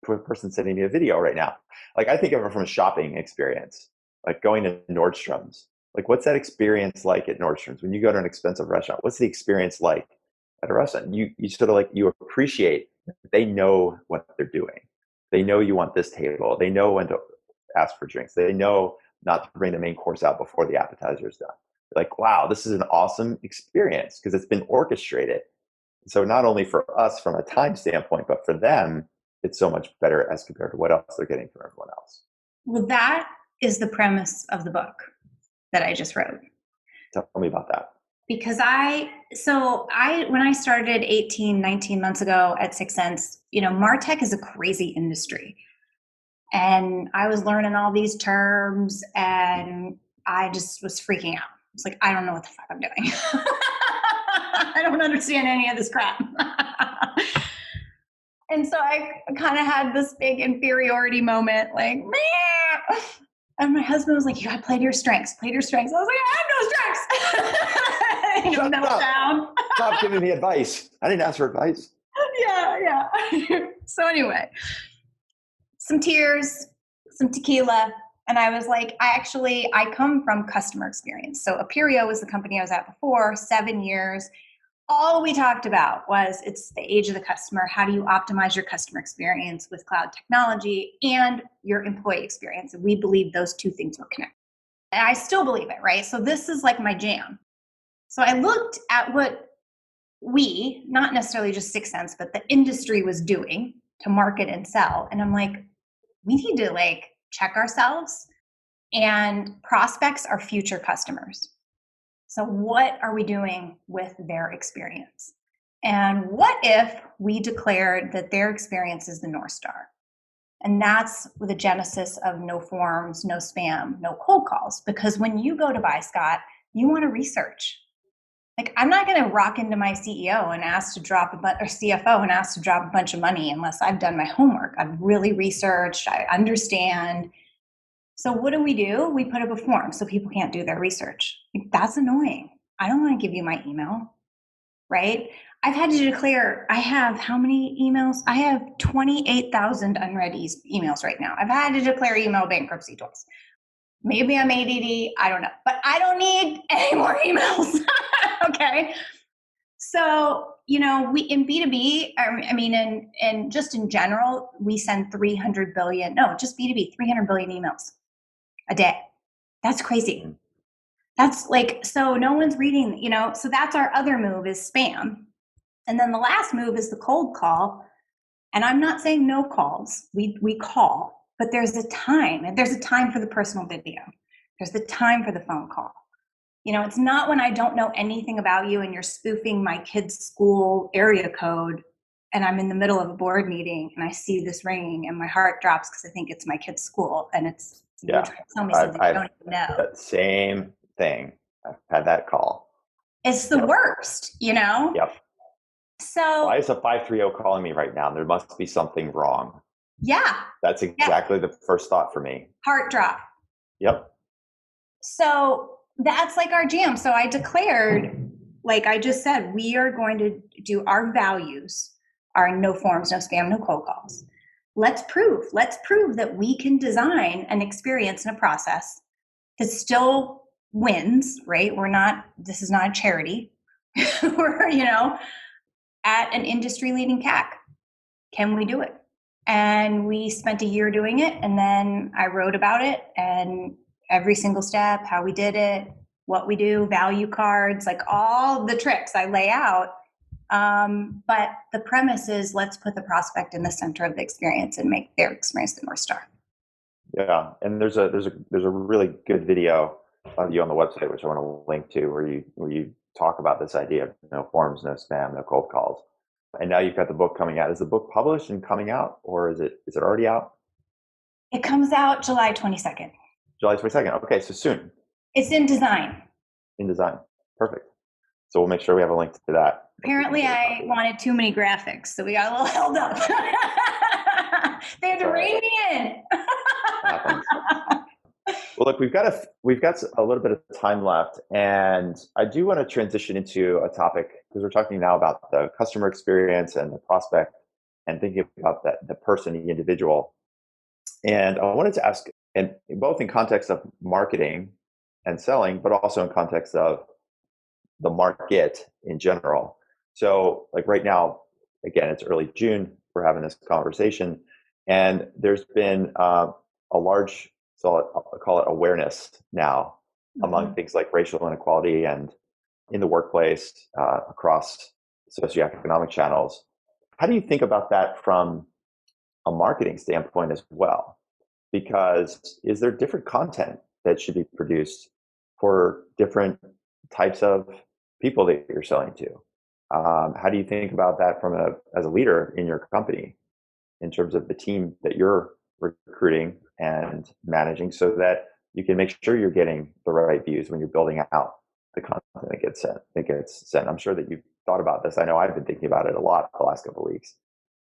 person sending me a video right now? Like I think of it from a shopping experience, like going to Nordstrom's. Like what's that experience like at Nordstrom's? When you go to an expensive restaurant, what's the experience like at a restaurant? You sort of like, you appreciate that they know what they're doing. They know you want this table. They know when to ask for drinks. They know not to bring the main course out before the appetizer is done. Like, wow, this is an awesome experience because it's been orchestrated. So not only for us from a time standpoint, but for them, it's so much better as compared to what else they're getting from everyone else. Well, that is the premise of the book that I just wrote. Tell me about that. Because when I started 18, 19 months ago at 6 Sense, MarTech is a crazy industry. And I was learning all these terms and I just was freaking out. It's like, I don't know what the fuck I'm doing. I don't understand any of this crap. And so I kind of had this big inferiority moment, like, meh. And my husband was like, you gotta play to your strengths, play to your strengths. I was like, I have no strengths. Shut up. Stop giving me advice. I didn't ask for advice. Yeah. So anyway, some tears, some tequila. And I was like, I come from customer experience. So Appirio was the company I was at before, 7 years. All we talked about was it's the age of the customer. How do you optimize your customer experience with cloud technology and your employee experience? And we believe those two things were connected. And I still believe it, right? So this is like my jam. So I looked at what we, not necessarily just 6 Sense, but the industry was doing to market and sell. And I'm like, we need to check ourselves, and prospects are future customers. So what are we doing with their experience? And what if we declared that their experience is the North Star? And that's the genesis of no forms, no spam, no cold calls. Because when you go to buy, Scott, you want to research. I'm not going to rock into my CEO and ask to drop or CFO and ask to drop a bunch of money unless I've done my homework. I've really researched. I understand. So what do? We put up a form so people can't do their research. That's annoying. I don't want to give you my email, right? I've had to declare, I have how many emails? I have 28,000 unread emails right now. I've had to declare email bankruptcy twice. Maybe I'm ADD. I don't know. But I don't need any more emails. Okay. So, we in B2B, I mean, and just in general, we send 300 billion, no, just B2B, 300 billion emails a day. That's crazy. That's like, so no one's reading, so that's our other move is spam. And then the last move is the cold call. And I'm not saying no calls. We call, but there's a time, and there's a time for the personal video. There's the time for the phone call. It's not when I don't know anything about you and you're spoofing my kid's school area code and I'm in the middle of a board meeting and I see this ringing and my heart drops because I think it's my kid's school and it's you're trying to tell me something I don't even know. That same thing. I've had that call. It's the worst, Yep. So why is a 530 calling me right now? There must be something wrong. Yeah. That's exactly the first thought for me. Heart drop. Yep. So that's like our jam. So I declared, like I just said, we are going to do our values are no forms, no spam, no cold calls. Let's prove that we can design an experience and a process that still wins, right? This is not a charity. We're, at an industry leading CAC. Can we do it? And we spent a year doing it. And then I wrote about it and every single step, how we did it, what we do, value cards, like all the tricks I lay out. But the premise is let's put the prospect in the center of the experience and make their experience the North Star. Yeah. And there's a really good video of you on the website, which I want to link to, where you talk about this idea of no forms, no spam, no cold calls. And now you've got the book coming out. Is the book published and coming out, or is it already out? It comes out July 22nd. July 22nd. Okay, so soon. It's in design. In design. Perfect. So we'll make sure we have a link to that. Apparently I wanted too many graphics, so we got a little held up. They had to rein me in. Well, look, we've got a little bit of time left, and I do want to transition into a topic because we're talking now about the customer experience and the prospect, and thinking about the person, the individual. And I wanted to ask, and both in context of marketing and selling, but also in context of the market in general. So, like right now, again, it's early June. We're having this conversation, and there's been a large, so I'll call it awareness now among things like racial inequality and in the workplace across socioeconomic channels. How do you think about that from a marketing standpoint as well? Because is there different content that should be produced for different types of people that you're selling to? How do you think about that as a leader in your company in terms of the team that you're recruiting and managing, so that you can make sure you're getting the right views when you're building out the content that gets sent? I'm sure that you've thought about this. I know I've been thinking about it a lot the last couple of weeks.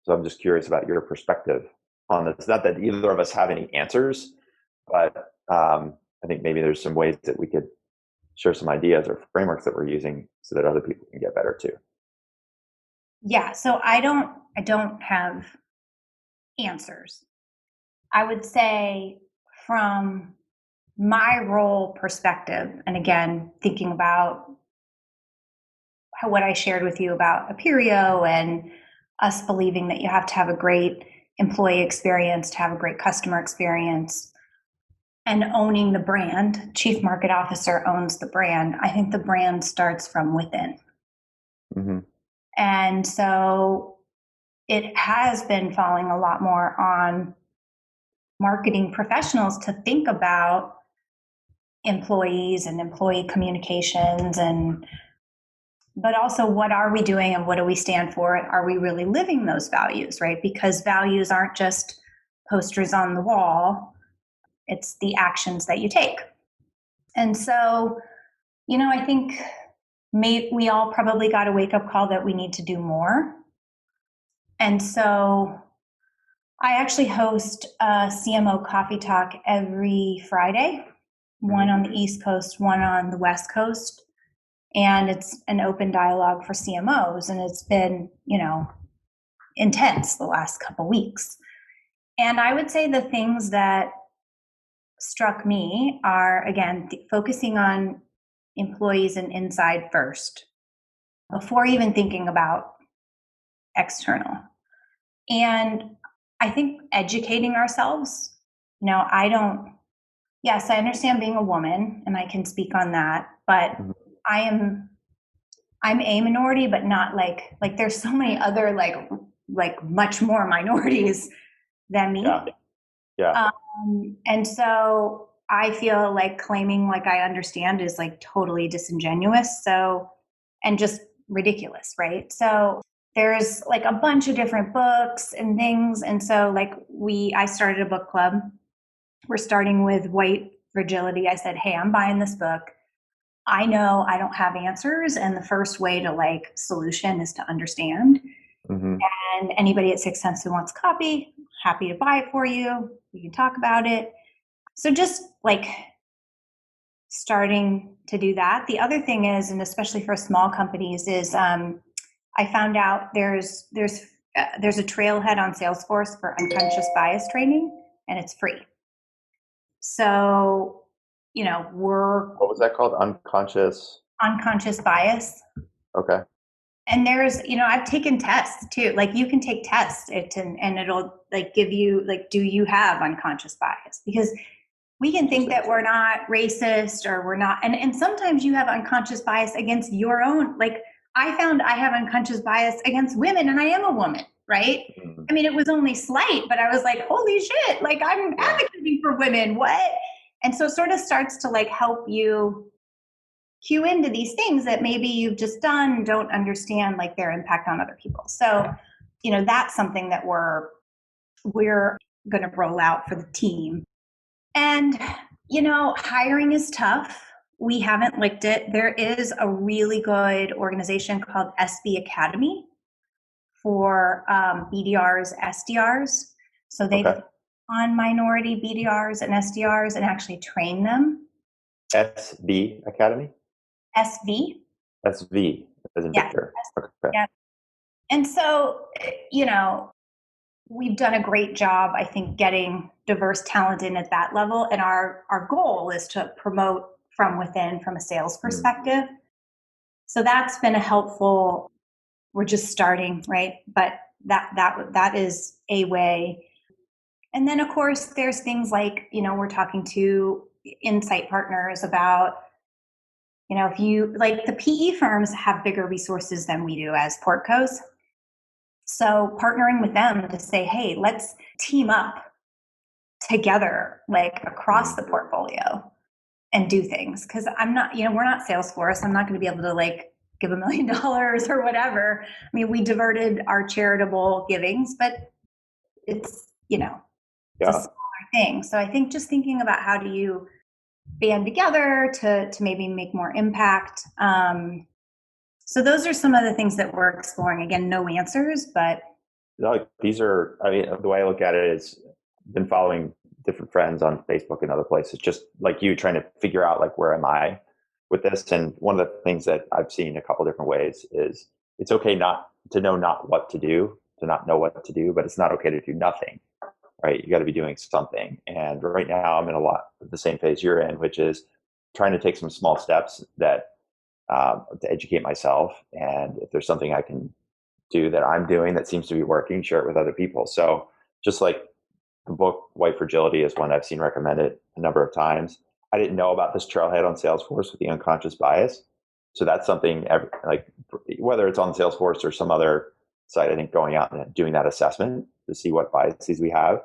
So I'm just curious about your perspective on this. Not that either of us have any answers, but I think maybe there's some ways that we could share some ideas or frameworks that we're using so that other people can get better too. Yeah, so I don't have answers. I would say from my role perspective, and again, thinking about what I shared with you about Appirio and us believing that you have to have a great employee experience to have a great customer experience, and owning the brand. Chief Market Officer owns the brand. I think the brand starts from within. Mm-hmm. And so it has been falling a lot more on marketing professionals to think about employees and employee communications, but also what are we doing and what do we stand for? Are we really living those values, right? Because values aren't just posters on the wall. It's the actions that you take. And so, I think we all probably got a wake-up call that we need to do more. And so I actually host a CMO coffee talk every Friday, one on the East Coast, one on the West Coast. And it's an open dialogue for CMOs. And it's been, intense the last couple weeks. And I would say the things that struck me are, again, focusing on employees and inside first before even thinking about external. And I think educating ourselves, yes, I understand being a woman and I can speak on that, but Mhm. I'm a minority, but not like there's so many other like much more minorities than me. Yeah. Yeah. And so I feel like claiming like I understand is like totally disingenuous. So, and just ridiculous, right? So there's like a bunch of different books and things. And so I started a book club. We're starting with white fragility. I said, hey, I'm buying this book. I know I don't have answers. And the first way to like solution is to understand. Hmm. And anybody at Sixth Sense who wants a copy, happy to buy it for you. We can talk about it. So just like starting to do that. The other thing is, and especially for small companies, is I found out there's a trailhead on Salesforce for unconscious bias training, and it's free. So, we're What was that called? unconscious bias. Okay. And there's, I've taken tests too. Like you can take tests and it'll like give you like, do you have unconscious bias? Because we can think that we're not racist or we're not, and sometimes you have unconscious bias against your own. Like I found I have unconscious bias against women and I am a woman, right? Mm-hmm. I mean, it was only slight, but I was like, holy shit, like I'm advocating for women. What? And so it sort of starts to like help you cue into these things that maybe you've just done, don't understand like their impact on other people. So, that's something that we're going to roll out for the team. And, hiring is tough. We haven't licked it. There is a really good organization called SB Academy for BDRs, SDRs. So they Okay. on minority BDRs and SDRs and actually train them. SB Academy? SV. SV as in Yeah. Victor. Okay. Yeah. And so, we've done a great job, I think, getting diverse talent in at that level. And our goal is to promote from within from a sales perspective. So that's been a helpful, we're just starting, right? But that is a way. And then of course there's things like, we're talking to insight partners about, if you like the PE firms have bigger resources than we do as portcos. So partnering with them to say, hey, let's team up together, like across the portfolio and do things. Cause I'm not, we're not Salesforce. I'm not going to be able to like give $1 million or whatever. I mean, we diverted our charitable givings, but it's, it's a smaller thing. So I think just thinking about how do you band together to maybe make more impact. So those are some of the things that we're exploring. Again, no answers, but These are, I mean, the way I look at it is been following different friends on Facebook and other places, just like you trying to figure out like, where am I with this? And one of the things that I've seen a couple different ways is it's okay not to know not what to do, to not know what to do, but it's not okay to do nothing, right? You got to be doing something. And right now I'm in a lot of the same phase you're in, which is trying to take some small steps that to educate myself. And if there's something I can do that I'm doing that seems to be working, share it with other people. So just like the book White Fragility is one I've seen recommended a number of times. I didn't know about this trailhead on Salesforce with the unconscious bias. So that's something like whether it's on Salesforce or some other site, I think going out and doing that assessment to see what biases we have.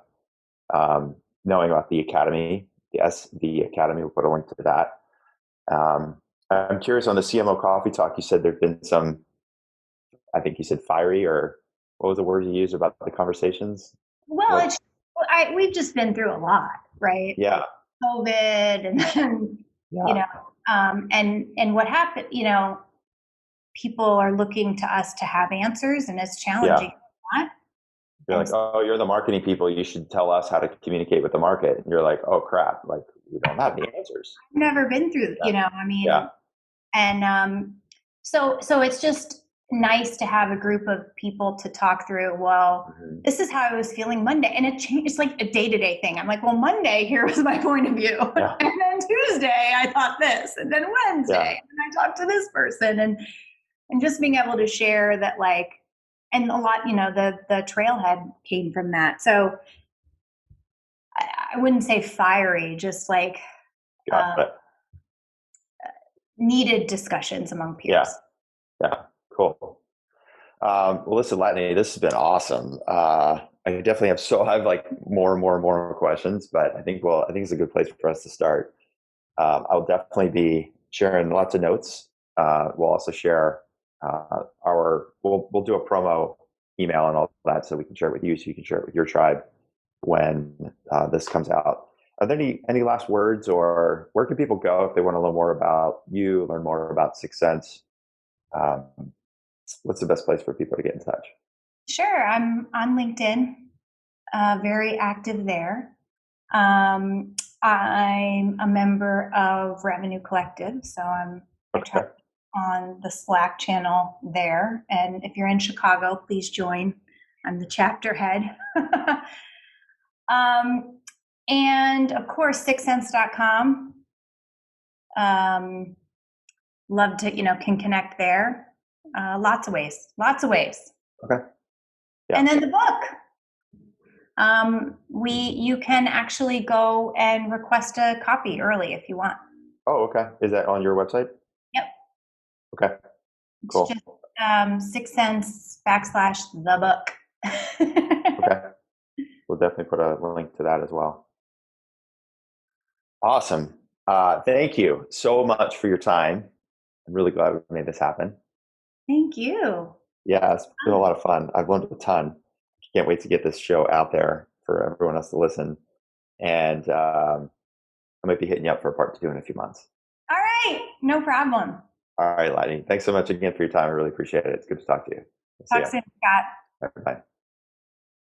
Knowing about the Academy, the SV Academy, we'll put a link to that. I'm curious on the CMO coffee talk, you said there've been some, I think you said fiery, or what was the word you used about the conversations? well, we've just been through a lot, right? Yeah. Like COVID, and then and what happened. People are looking to us to have answers, and it's challenging. Yeah. You're like, oh, you're the marketing people. You should tell us how to communicate with the market. And you're like, oh crap, like we don't have the answers. I've never been through, I mean, and so it's just nice to have a group of people to talk through. Well, this is how I was feeling Monday, and it changed. It's like a day-to-day thing. I'm like, well, Monday, here was my point of view, Yeah. and then Tuesday I thought this, and then Wednesday, and I talked to this person, and just being able to share that, like, and a lot, the trailhead came from that. So I wouldn't say fiery, just like needed discussions among peers. Yeah. Cool. Well, listen, Latane, this has been awesome. I definitely have like more and more questions, but I think it's a good place for us to start. I'll definitely be sharing lots of notes. We'll also share we'll do a promo email and all that, so we can share it with you, so you can share it with your tribe when this comes out. Are there any last words, or where can people go if they want to learn more about you, learn more about 6sense? What's the best place for people to get in touch? Sure. I'm on LinkedIn, very active there. I'm a member of Revenue Collective, so I'm on the Slack channel there. And if you're in Chicago, please join. I'm the chapter head. And of course, 6sense.com. Love to, can connect there. Lots of ways. Okay. Yeah. And then the book. You can actually go and request a copy early if you want. Oh, okay. Is that on your website? Yep. Okay. Cool. It's just 6sense /the book. Okay. We'll definitely put a link to that as well. Awesome. Thank you so much for your time. I'm really glad we made this happen. Thank you. Yeah, it's been a lot of fun. I've learned a ton. Can't wait to get this show out there for everyone else to listen. And I might be hitting you up for a part 2 in a few months. All right. No problem. All right, Latane. Thanks so much again for your time. I really appreciate it. It's good to talk to you. Talk soon, Scott. Bye.